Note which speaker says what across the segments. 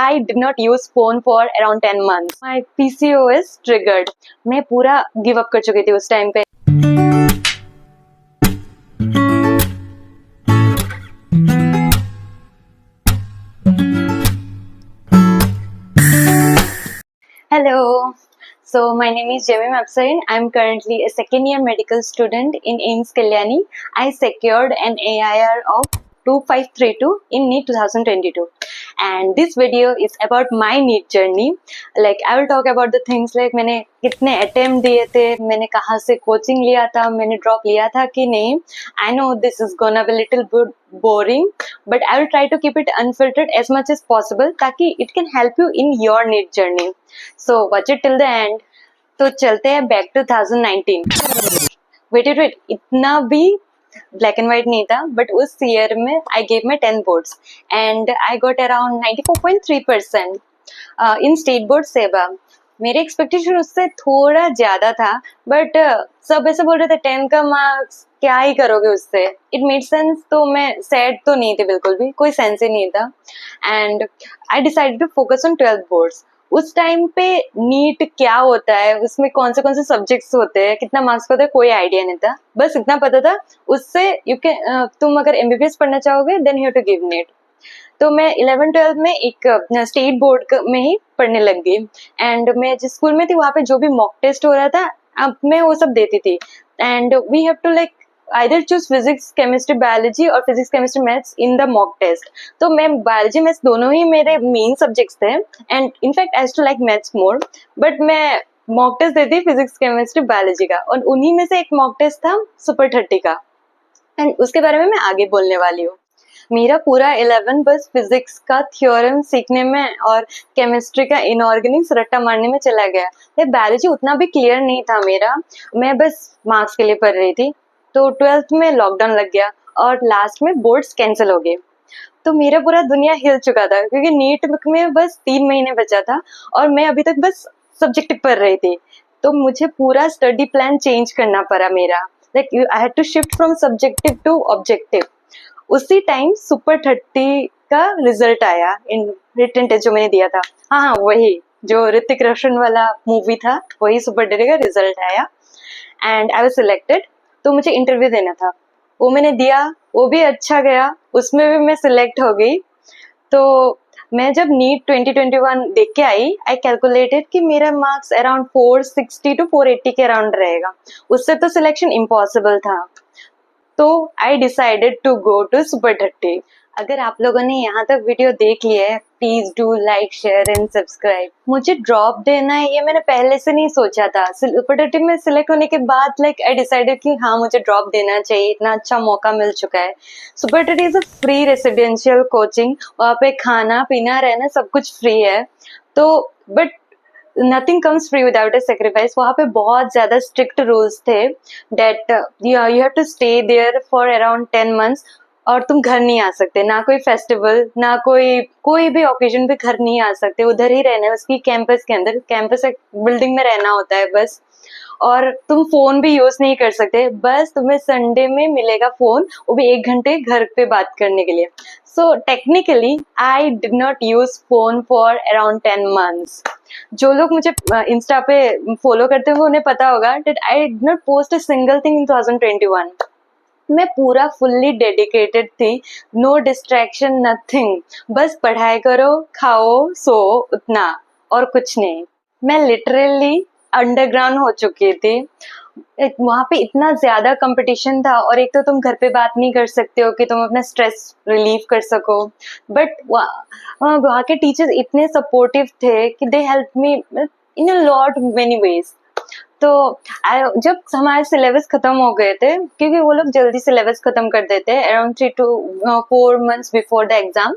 Speaker 1: I did not use phone for around 10 months. My PCOS triggered. मैं पूरा give up कर चुकी थी उस टाइम पे. Hello. So my name is Jamim Apsarin. I'm currently a second year medical student in AIIMS Kalyani. I secured an AIR of 2532 in NEET 2022. And this video is about my NEET journey. Like I will talk about the things like मैंने कितने attempt दिए थे, मैंने कहाँ से coaching लिया था, मैंने drop लिया था कि नहीं. I know this is gonna be little bit boring, but I will try to keep it unfiltered as much as possible ताकि it can help you in your NEET journey. So watch it till the end. तो चलते हैं back to 2019. Wait, इतना भी black and white नहीं था, but उस year में आई gave my 10 boards and I got around 94.3% in state board सेवा. मेरे एक्सपेक्टेशन उससे थोड़ा ज्यादा था, बट सब ऐसे बोल रहे थे 10 का मार्क्स क्या ही करोगे उससे. इट मेड सेंस, तो मैं सैड तो नहीं थी बिल्कुल भी, कोई सेंस ही नहीं था. And I decided to focus on 12th boards. उस टाइम पे नीट क्या होता है, उसमें कौन से सब्जेक्ट्स होते हैं, कितना मार्क्स होता है, कोई आइडिया नहीं था. बस इतना पता था उससे यू कैन, तुम अगर एमबीबीएस पढ़ना चाहोगे then you have to give NEET. तो मैं 11-12 में एक स्टेट बोर्ड में ही पढ़ने लग गई. एंड मैं जिस स्कूल में थी वहाँ पे जो भी मॉक टेस्ट हो रहा था, अब मैं वो सब देती थी. And we have to like either choose physics, chemistry, biology और physics, chemistry, maths in the mock test. तो मैं biology, maths दोनों ही मेरे main subjects थे and in fact I used to like maths more, but मैं mock test देती physics, chemistry, biology का, और उन्हीं में से एक mock test था Super 30 का, and उसके बारे में मैं आगे बोलने वाली हूँ. मेरा पूरा 11 बस फिजिक्स का थ्योरम सीखने में और केमिस्ट्री का इनऑर्गेनिक्स रट्टा मारने में चला गया. बायोलॉजी उतना भी क्लियर नहीं था मेरा, मैं बस मार्क्स के लिए पढ़ रही थी. तो 12th में लॉकडाउन लग गया और लास्ट में बोर्ड्स कैंसिल हो गए. तो मेरा पूरा दुनिया हिल चुका था क्योंकि नीट में बस 3 महीने बचा था और मैं अभी तक बस सब्जेक्टिव पढ़ रही थी. तो मुझे पूरा स्टडी प्लान चेंज करना पड़ा मेरा. Like I had to shift from subjective to objective. उसी टाइम सुपर 30 का रिजल्ट आया इन रिटन टेस्ट जो मैंने दिया था. हाँ, वही जो ऋतिक रोशन वाला मूवी था, वही सुपर 30 का रिजल्ट आया एंड आई वाज सिलेक्टेड. तो मुझे इंटरव्यू देना था, वो मैंने दिया, वो भी अच्छा गया, उसमें भी मैं सिलेक्ट हो गई. तो मैं जब नीट 2021 देख के आई कैलकुलेटेड कि मेरा मार्क्स अराउंड 460 to 480 के अराउंड रहेगा. उससे तो सिलेक्शन इम्पॉसिबल था. तो I decided to go to super 30. अगर आप लोगों ने यहाँ तक वीडियो देख लिया है, please do like, share and subscribe. मुझे ड्रॉप देना है ये मैंने पहले से नहीं सोचा था. सुपर 30 में सिलेक्ट होने के बाद लाइक आई डिसाइडेड कि हाँ मुझे ड्रॉप देना चाहिए, इतना अच्छा मौका मिल चुका है. Super 30 is a free residential coaching. वहाँ पे खाना पीना रहना सब कुछ फ्री है. तो but nothing comes free without a sacrifice. वहाँ पे बहुत ज्यादा स्ट्रिक्ट रूल्स थे that you have to stay there for around 10 months और तुम घर नहीं आ सकते. ना कोई फेस्टिवल, ना कोई भी ओकेजन पे घर नहीं आ सकते. उधर ही रहना है उसकी कैंपस के अंदर. कैंपस एक बिल्डिंग में रहना होता है बस. और तुम फोन भी यूज नहीं कर सकते. बस तुम्हें संडे में मिलेगा फोन, वो भी 1 घंटे घर पे बात करने के लिए. So technically I did not use phone for around 10 months. जो लोग मुझे इंस्टा पे फॉलो करते हुए उन्हें पता होगा that I did not post a single thing in 2021. मैं पूरा फुल्ली डेडिकेटेड थी. No distraction, nothing. बस पढ़ाई करो, खाओ, सो, उतना और कुछ नहीं. मैं लिटरली अंडरग्राउंड हो चुकी थी. वहाँ पे इतना ज्यादा कंपटीशन था और एक तो तुम घर पे बात नहीं कर सकते हो कि तुम अपना स्ट्रेस रिलीव कर सको. बट वहाँ के टीचर्स इतने सपोर्टिव थे कि they help me in a lot many ways. तो जब हमारे सिलेबस खत्म हो गए थे, क्योंकि वो लोग जल्दी सिलेबस खत्म कर देते हैं around 3 to 4 months before the exam,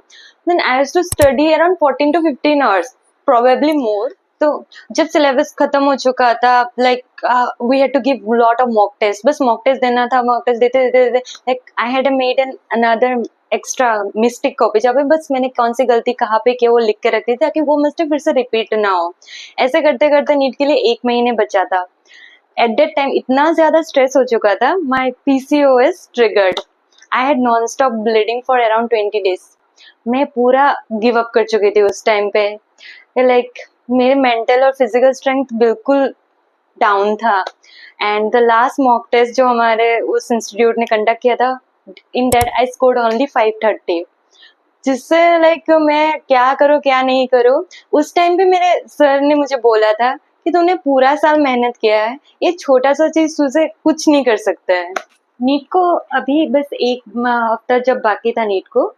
Speaker 1: then I have to study around 14 to 15 hours, probably more. तो जब सिलेबस खत्म हो चुका था, like we had to give lot of mock test. बस मॉक टेस्ट देना था. मॉक टेस्ट देते देते like I had made an another extra mistake copy, जहाँ पे बस मैंने कौन सी गलती कहाँ पे किया वो लिख के रखती थी ताकि वो मिस्टेक फिर से रिपीट ना हो. ऐसे करते करते नीट के लिए 1 महीने बचा था. एट दैट टाइम इतना ज्यादा स्ट्रेस हो चुका था, माई PCOS triggered. I had non stop bleeding for around 20 days. मैं पूरा गिव अप कर चुकी थी उस टाइम पे। लाइक मेरे मेंटल और फिजिकल स्ट्रेंथ बिल्कुल डाउन था। And the last mock test जो हमारे उस इंस्टीट्यूट ने कंडक्ट किया था, in that I scored only 530, जिससे लाइक मैं क्या करूँ क्या नहीं करूँ। उस टाइम पे मेरे सर ने मुझे बोला था कि तूने पूरा साल मेहनत किया है, ये छोटा सा चीज तुझे कुछ नहीं कर सकता है। नीट को अभी बस एक हफ्ता जब बाकी था नीट को,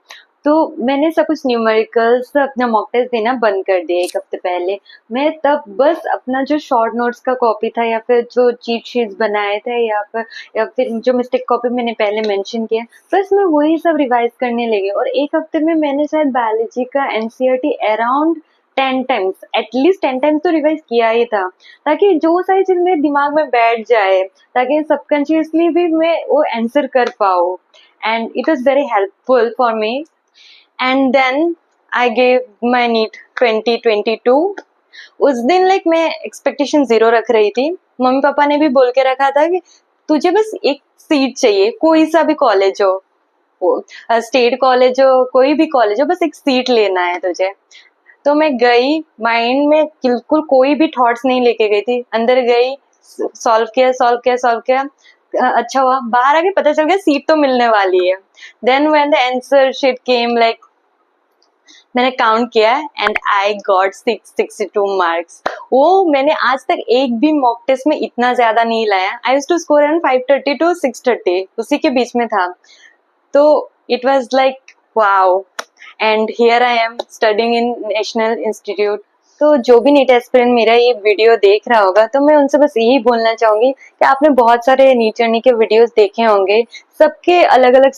Speaker 1: तो मैंने सब कुछ न्यूमेरिकल्स अपना मॉक टेस्ट देना बंद कर दिया एक हफ्ते पहले। मैं तब बस अपना जो शॉर्ट नोट्स का कॉपी था या फिर जो चीट शीट्स बनाए थे या फिर जो मिस्टेक कॉपी मैंने पहले मेंशन किया, बस मैं वही सब रिवाइज करने लगी। और एक हफ्ते में मैंने शायद बायोलॉजी का NCERT around 10 times, at least 10 times तो रिवाइज किया ही था, ताकि जो सारी चीज मेरे दिमाग में बैठ जाए, ताकि सबकॉन्शियसली भी मैं वो आंसर कर पाऊँ। And it was very helpful for me. And then I gave my NEET 2022। उस दिन लाइक मैं एक्सपेक्टेशन 0 रख रही थी। मम्मी पापा ने भी बोल के रखा था कि तुझे बस एक सीट चाहिए, कोई सा भी कॉलेज हो, स्टेट कॉलेज हो, कोई भी कॉलेज हो, बस एक सीट लेना है तुझे। तो मैं गई, माइंड में बिल्कुल कोई भी थॉट्स नहीं लेके गई थी, अंदर गई, सॉल्व किया। अच्छा हुआ बाहर आके पता चल गया सीट तो मिलने वाली है। Then when the answer sheet came, like मैंने काउंट किया एंड आई गॉट 662 मार्क्स। वो मैंने आज तक एक भी मॉक टेस्ट में इतना ज्यादा नहीं लाया। I used to score around 530 to 630, उसी के बीच में था। तो it was like wow, and here I am studying in national institute. तो जो भी नीट एस्पिरेंट मेरा ये वीडियो देख रहा होगा, तो मैं उनसे बस यही बोलना चाहूंगी कि आपने बहुत सारे नीट जर्नी के वीडियोस देखे होंगे, सबके अलग अलग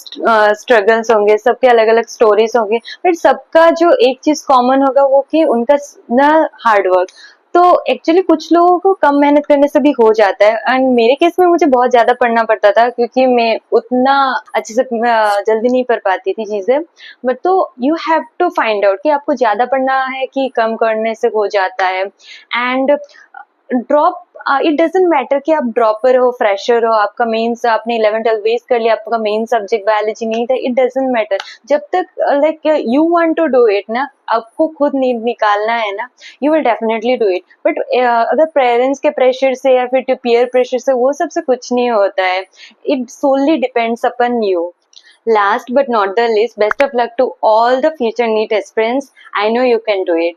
Speaker 1: स्ट्रगल्स होंगे, सबके अलग अलग स्टोरीज होंगे, बट सबका जो एक चीज कॉमन होगा वो कि उनका ना हार्ड वर्क। तो एक्चुअली कुछ लोगों को कम मेहनत करने से भी हो जाता है, एंड मेरे केस में मुझे बहुत ज्यादा पढ़ना पड़ता था, क्योंकि मैं उतना अच्छे से जल्दी नहीं पढ़ पाती थी चीजें। बट तो you have to find out कि आपको ज्यादा पढ़ना है कि कम करने से हो जाता है। And drop, it doesn't matter कि आप ड्रॉपर हो, फ्रेशर हो, आपका मेंस आपने 11 12 वेस्ट कर लिया, आपका मेन सब्जेक्ट बायोलॉजी नहीं था, इट डजेंट मैटर। जब तक like you want to do it ना, आपको खुद नींद निकालना है ना, you will definitely do it. But अगर पेरेंट्स के प्रेशर से या फिर पीयर प्रेशर से, वो सबसे कुछ नहीं होता है। It solely depends upon you. Last but not the least, best of luck to all the future NEET aspirants. I know you can do it.